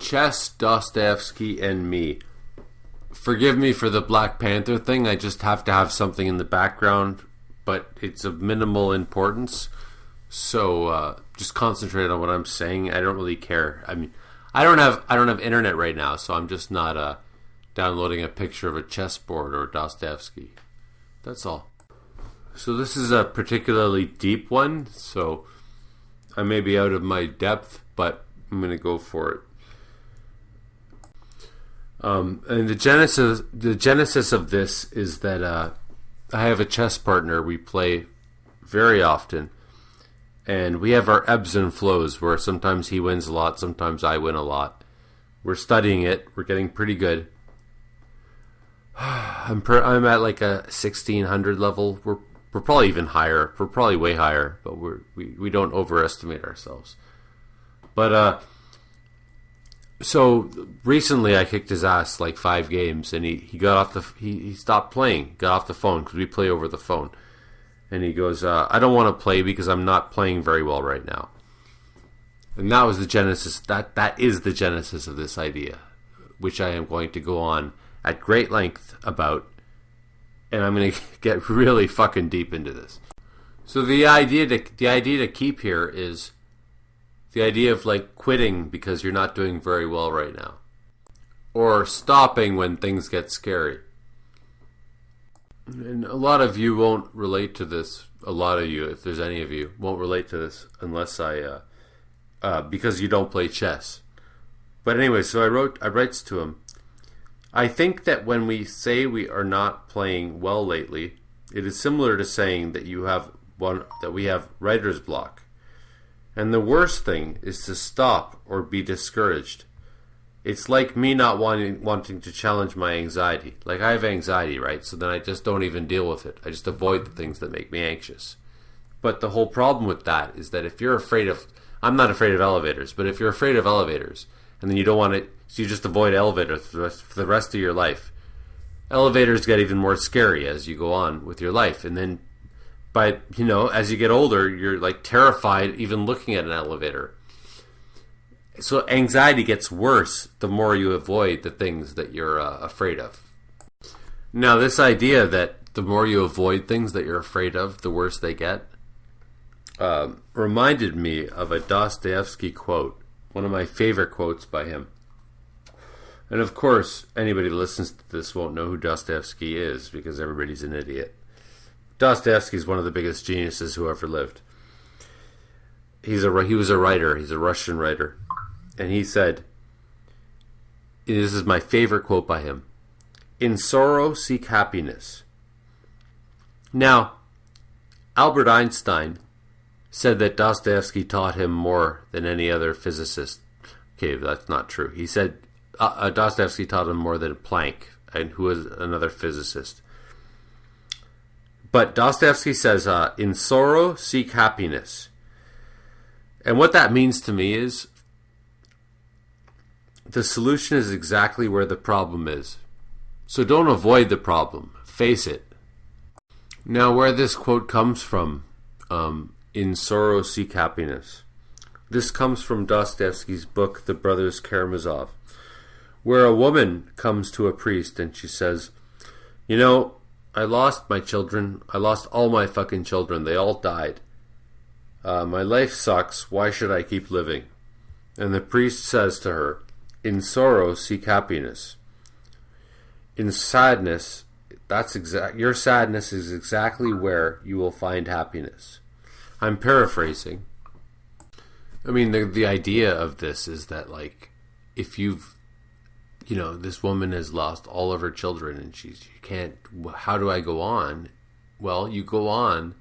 Chess, Dostoyevsky, and me. Forgive me for the Black Panther thing. I just have to have something in the background, but it's of minimal importance. So just concentrate on what I'm saying. I don't really care. I mean, I don't have internet right now, so I'm just not downloading a picture of a chessboard or Dostoevsky. That's all. So this is a particularly deep one, so I may be out of my depth, but I'm going to go for it. And the genesis of this is that I have a chess partner. We play very often, and we have our ebbs and flows where sometimes he wins a lot, sometimes I win a lot. We're studying it. We're getting pretty good. I'm at like a 1600 level. We're probably even higher. We're probably way higher, but we don't overestimate ourselves. But so recently I kicked his ass like 5 games, and he got off he stopped playing, got off the phone because we play over the phone, and he goes, I don't want to play because I'm not playing very well right now. And that was the genesis. That is the genesis of this idea, which I am going to go on at great length about, and I'm going to get really fucking deep into this. So the idea to keep here is the idea of like quitting because you're not doing very well right now, or stopping when things get scary. And a lot of you won't relate to this. A lot of you, if there's any of you, won't relate to this unless because you don't play chess. But anyway, so I writes to him. I think that when we say we are not playing well lately, it is similar to saying that we have writer's block. And the worst thing is to stop or be discouraged. It's like me not wanting to challenge my anxiety. Like I have anxiety, right? So then I just don't even deal with it. I just avoid the things that make me anxious. But the whole problem with that is that if you're afraid of, I'm not afraid of elevators, but if you're afraid of elevators and then you don't want to, so you just avoid elevators for the rest of your life, elevators get even more scary as you go on with your life. And then as you get older, you're like terrified even looking at an elevator. So anxiety gets worse the more you avoid the things that you're afraid of. Now, this idea that the more you avoid things that you're afraid of, the worse they get, reminded me of a Dostoyevsky quote, one of my favorite quotes by him. And of course, anybody who listens to this won't know who Dostoyevsky is because everybody's an idiot. Dostoyevsky is one of the biggest geniuses who ever lived. He was a writer. He's a Russian writer. And he said, this is my favorite quote by him, "In sorrow, seek happiness." Now, Albert Einstein said that Dostoevsky taught him more than any other physicist. Okay, that's not true. He said Dostoevsky taught him more than Planck, and who was another physicist. But Dostoevsky says, in sorrow, seek happiness. And what that means to me is the solution is exactly where the problem is. So don't avoid the problem. Face it. Now, where this quote comes from, in sorrow, seek happiness. This comes from Dostoevsky's book, The Brothers Karamazov, where a woman comes to a priest and she says, I lost my children. I lost all my fucking children. They all died. My life sucks. Why should I keep living? And the priest says to her, in sorrow, seek happiness. In sadness, your sadness is exactly where you will find happiness. I'm paraphrasing. I mean, the idea of this is that, like, if this woman has lost all of her children and she can't, how do I go on? Well, you go on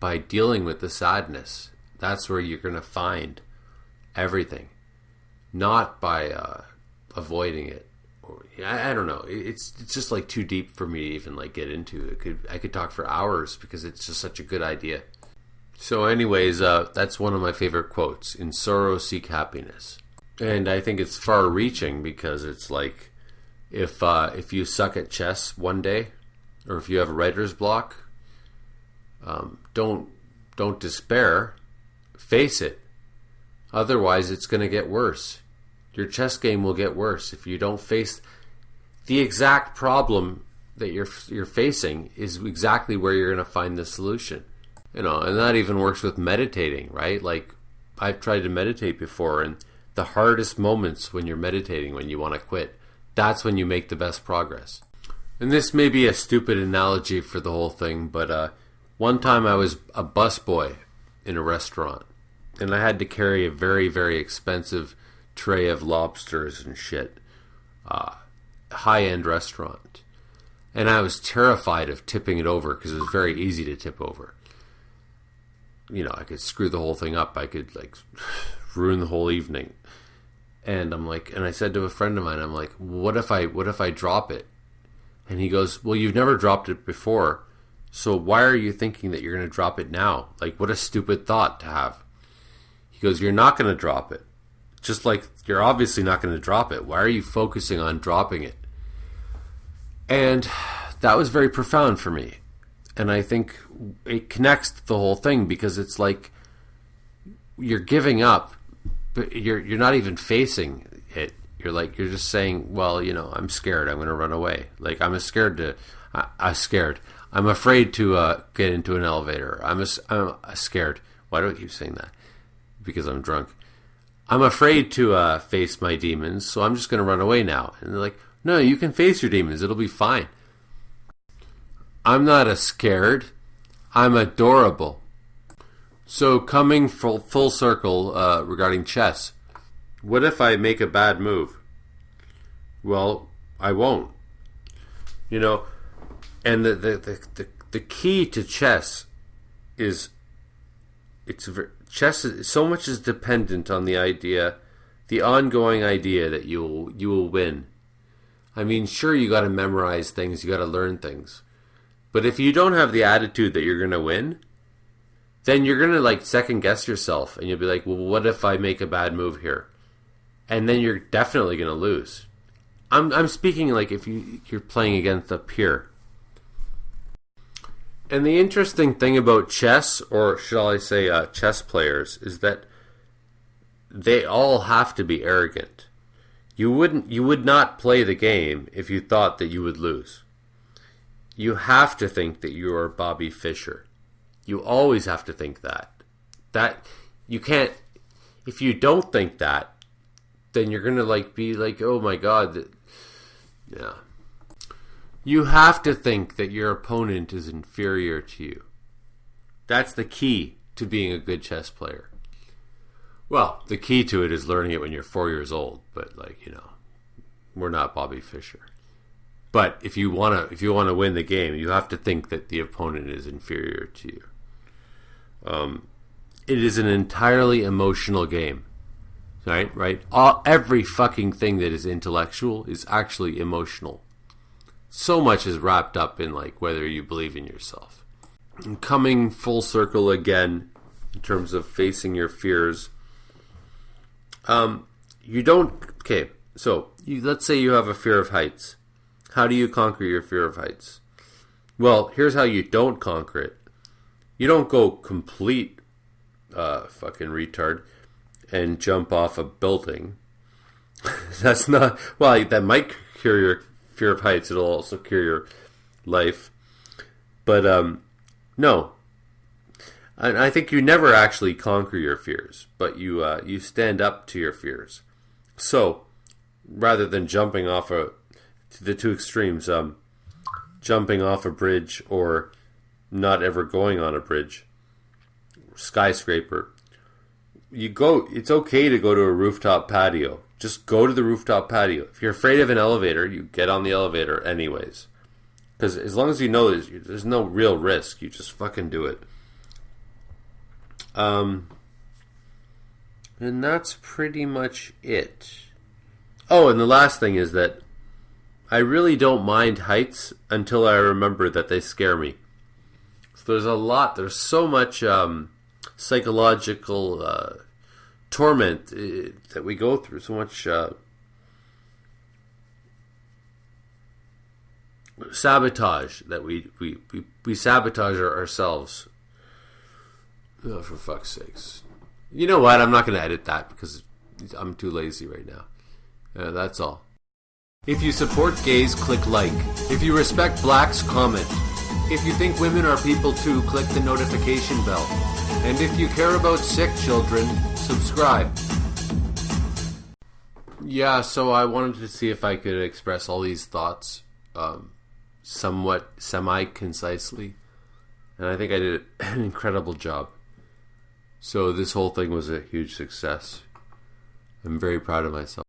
by dealing with the sadness. That's where you're going to find everything, not by avoiding it. I don't know. It's just like too deep for me to even like get into. I could talk for hours because it's just such a good idea. So anyways, that's one of my favorite quotes. In sorrow, seek happiness. And I think it's far-reaching because it's like, if you suck at chess one day, or if you have a writer's block, don't despair. Face it. Otherwise, it's going to get worse. Your chess game will get worse if you don't face the exact problem that you're facing is exactly where you're going to find the solution. And that even works with meditating, right? Like, I've tried to meditate before, and the hardest moments when you're meditating, when you want to quit, that's when you make the best progress. And this may be a stupid analogy for the whole thing, but one time I was a busboy in a restaurant, and I had to carry a very, very expensive tray of lobsters and shit. High-end restaurant. And I was terrified of tipping it over because it was very easy to tip over. I could screw the whole thing up. I could, ruin the whole evening. And I said to a friend of mine, I'm like, what if I drop it? And he goes, well, you've never dropped it before, so why are you thinking that you're going to drop it now? Like, what a stupid thought to have. He goes, you're not going to drop it. Just like you're obviously not going to drop it. Why are you focusing on dropping it? And that was very profound for me. And I think it connects the whole thing, because it's like you're giving up, but you're not even facing it. You're just saying, well, I'm scared. I'm going to run away. Like, I'm afraid to get into an elevator. I'm scared. Why do I keep saying that? Because I'm drunk. I'm afraid to face my demons, so I'm just going to run away now. And they're like, no, you can face your demons. It'll be fine. I'm not scared. I'm adorable. So coming full circle regarding chess, what if I make a bad move? Well, I won't. And the key to chess is chess is, so much is dependent on the ongoing idea that you will win. I mean, sure, you got to memorize things, you got to learn things. But if you don't have the attitude that you're going to win, then you're going to second guess yourself, and you'll be like, well, what if I make a bad move here? And then you're definitely going to lose. I'm speaking like if you're playing against a peer. And the interesting thing about chess, or shall I say chess players, is that they all have to be arrogant. You would not play the game if you thought that you would lose. You have to think that you are Bobby Fischer. You always have to think that. That you can't. If you don't think that, then you're gonna be like, oh my god, yeah. You have to think that your opponent is inferior to you. That's the key to being a good chess player. Well, the key to it is learning it when you're 4 years old, but we're not Bobby Fischer. But if you want to win the game, you have to think that the opponent is inferior to you. It is an entirely emotional game. Right? Every fucking thing that is intellectual is actually emotional. So much is wrapped up in whether you believe in yourself. And coming full circle again, in terms of facing your fears, you don't. Okay, so let's say you have a fear of heights. How do you conquer your fear of heights? Well, here's how you don't conquer it. You don't go complete fucking retard and jump off a building. That's not... Well, that might cure your fear of heights. It'll also cure your life. But, no. I think you never actually conquer your fears, but you stand up to your fears. So, rather than jumping off the two extremes, jumping off a bridge or not ever going on a bridge, skyscraper, it's okay to go to a rooftop patio. Just go to the rooftop patio. If you're afraid of an elevator, you get on the elevator anyways. Because as long as you know there's no real risk, you just fucking do it. And that's pretty much it. Oh, and the last thing is that I really don't mind heights until I remember that they scare me. So there's so much psychological torment that we go through, so much sabotage that we sabotage ourselves. Oh, for fuck's sakes. You know what? I'm not going to edit that because I'm too lazy right now. That's all. If you support gays, click like. If you respect blacks, comment. If you think women are people too, click the notification bell. And if you care about sick children, subscribe. Yeah, so I wanted to see if I could express all these thoughts somewhat semi-concisely. And I think I did an incredible job. So this whole thing was a huge success. I'm very proud of myself.